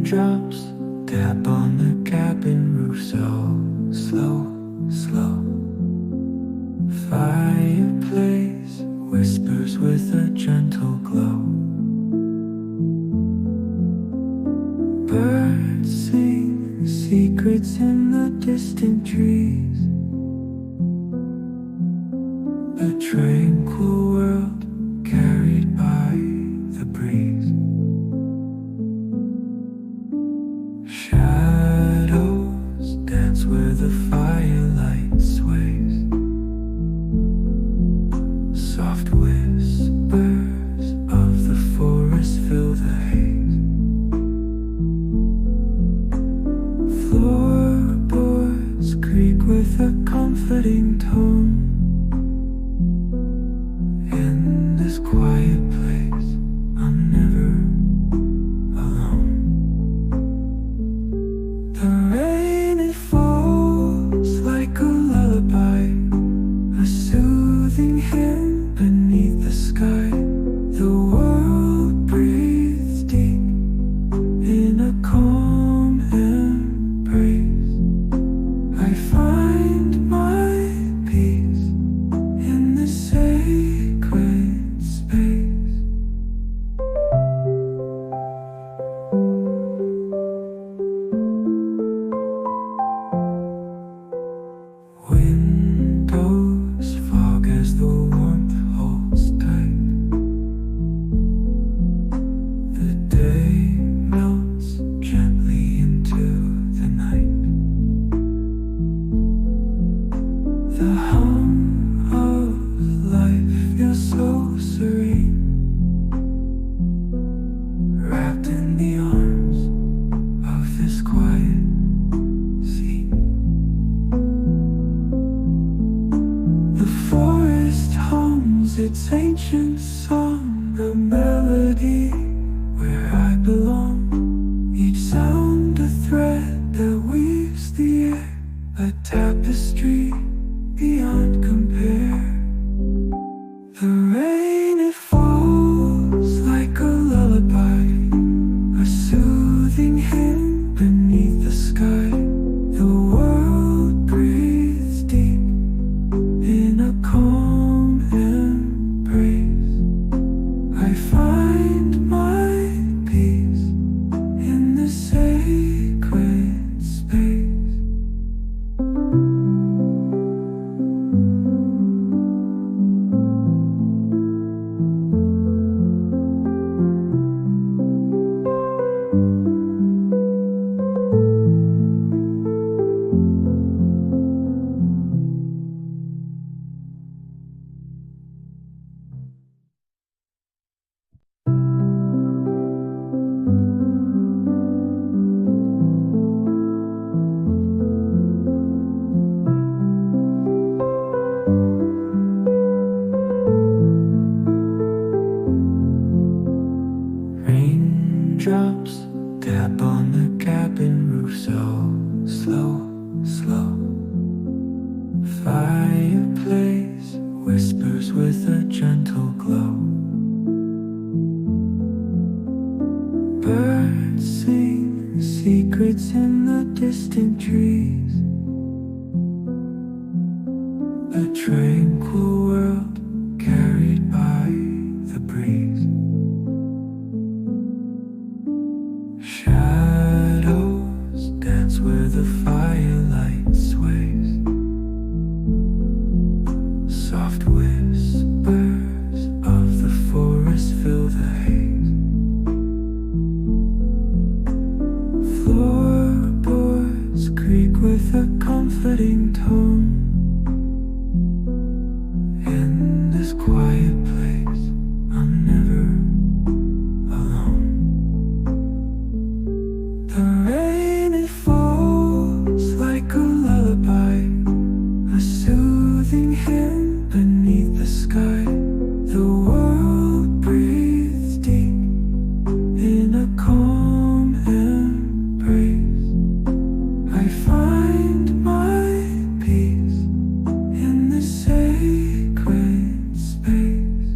Raindrops tap on the cabin roof so slow, slow. Fireplace whispers with a gentle glow. Birds sing secrets in the distant trees. A tranquil world carried by the breeze. Shadows dance where the firelight sways. Soft whispers of the forest fill the haze. Floorboards creak with a comforting tone. In this quiet place, I'm never alone. The rain, it falls like a lullaby, a soothing hymn beneath the sky. The world breathes deep in a calm embrace. I find my peace in the sacred space. Windows fog as the warmth holds tight. The day melts gently into the night. The hum of life feels so serene, wrapped in the arms of this quiet scene. The forest hums its ancient song, a melody where I belong. Each sound a thread that weaves the air, a tapestry beyond compare. The rain, it falls like a lullaby, a soothing hymn beneath the sky. The world breathes deep in a calm embrace. I find my peace in the sacred space. Raindrops tap on the cabin roof so slow, slow. Fireplace whispers with a gentle glow. Birds sing secrets in the distant trees. A tranquil world carried by the breeze. Shadows dance where the firelight sways. Soft whispers of the forest fill the haze. Floorboards creak with a comforting tone. In this quiet place, I'm never alone. The rain, it falls like a lullaby, a soothing hymn beneath the sky. The world breathes deep in a calm embrace. I find my peace in the sacred space.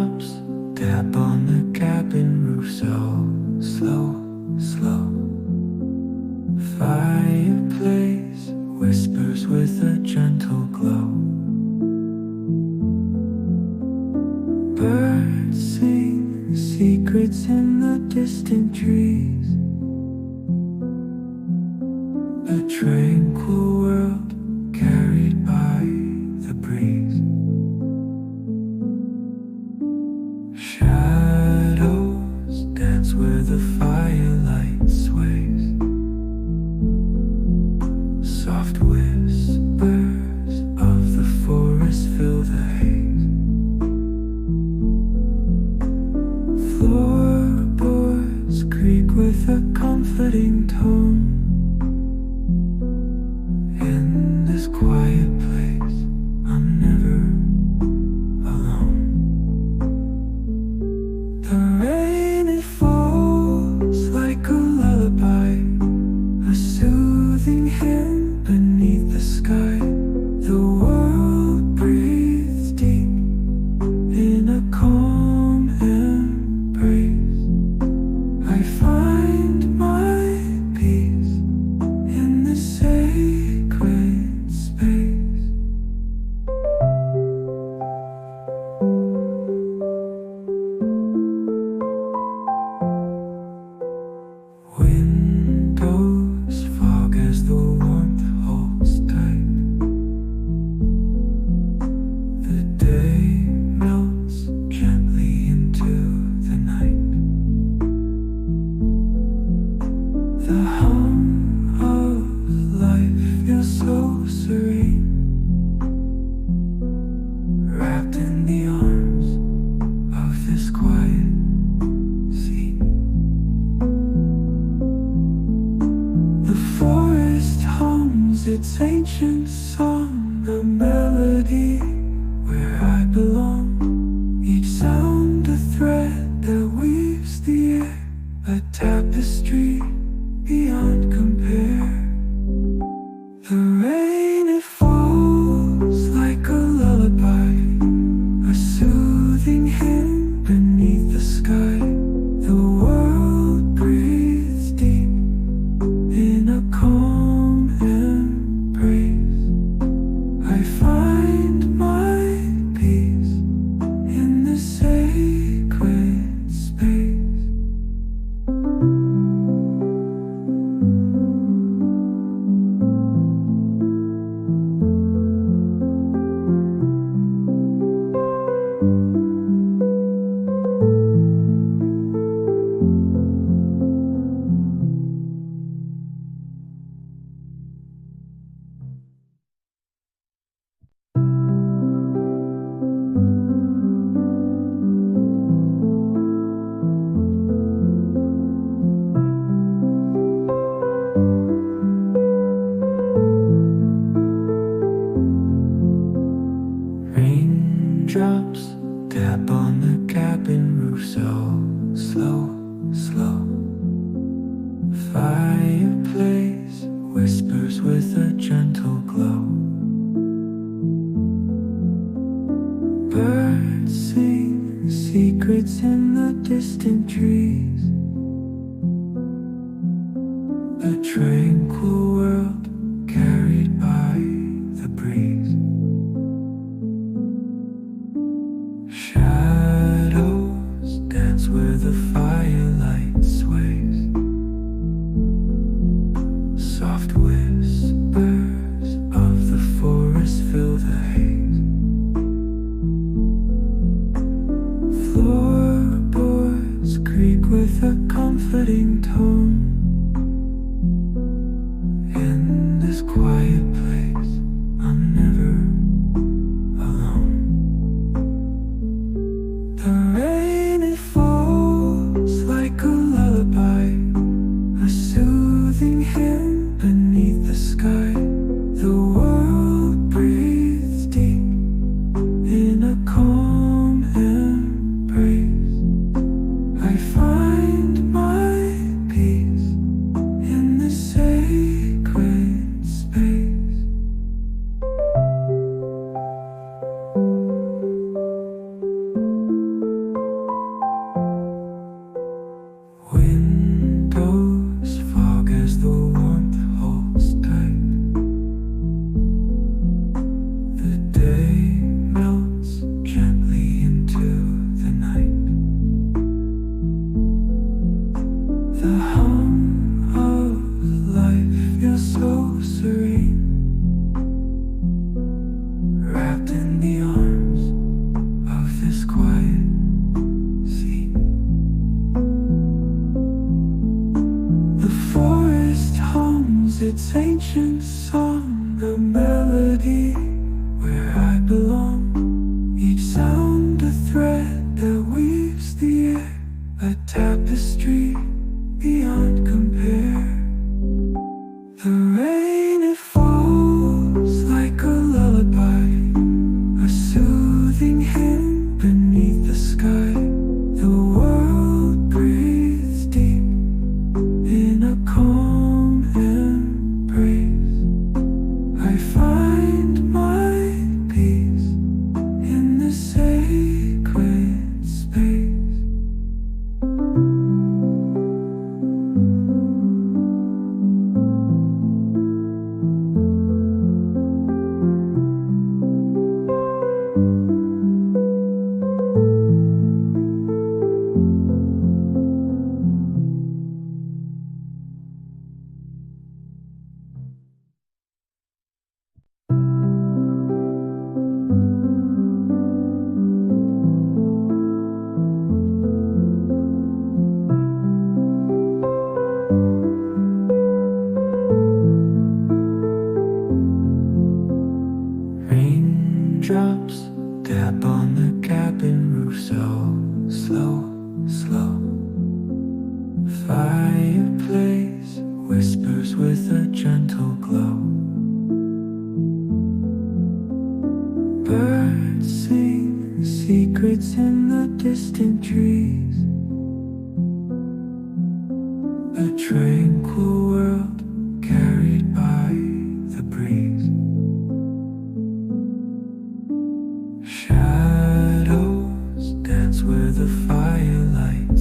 Raindrops tap on the cabin roof so slow, slow. Fireplace whispers with a gentle glow. Birds sing secrets in the distant trees. A tranquil world carried by the breeze. Shadows dance where the firelight sways. Soft whispers of the forest fill the haze. Floorboards creak with a comforting tone. In this quiet place, I'm never alone. The rain, it falls like a lullaby, a soothing hymn beneath the sky. The world breathes deep in a calm embrace. I find my peace in the sacred space. Windows fog as the warmth holds tight. The day melts gently into the night. The hum of life feels so serene, wrapped in the arms of this quiet scene. The forest hums its ancient song, a melody where I belong. Each sound a thread that weaves the air, a tapestry beyond compare. The rain, it falls like a lullaby, a soothing hymn beneath the sky. The world breathes deep in a calm embrace. I find my peace in the sacred space. Raindrops tap on the cabin roof so slow, slow. Fireplace whispers with a gentle glow. Birds sing secrets in the distant trees. A tranquil world carried by the breeze. Shadows dance where the firelight sways. Soft whispers of the forest fill the haze. Floorboards creak with a comforting tone. In this quiet place, I'm never alone. The rain, it falls like a lullaby, a soothing hymn beneath the sky. The world breathes deep in a calm embrace. I find my peace its ancient song, a melody where I belong. Each sound a thread that weaves the air, a tapestry beyond compare. The rain, it falls like a lullaby, a soothing hymn beneath the sky. The world breathes deep in a calm embrace. I find my peace in the sacred space. Raindrops tap on the cabin roof, so slow, slow. Fireplace whispers with a gentle glow. Birds sing secrets in the distant trees. A tranquil world carried by the breeze. Shadows dance where the firelight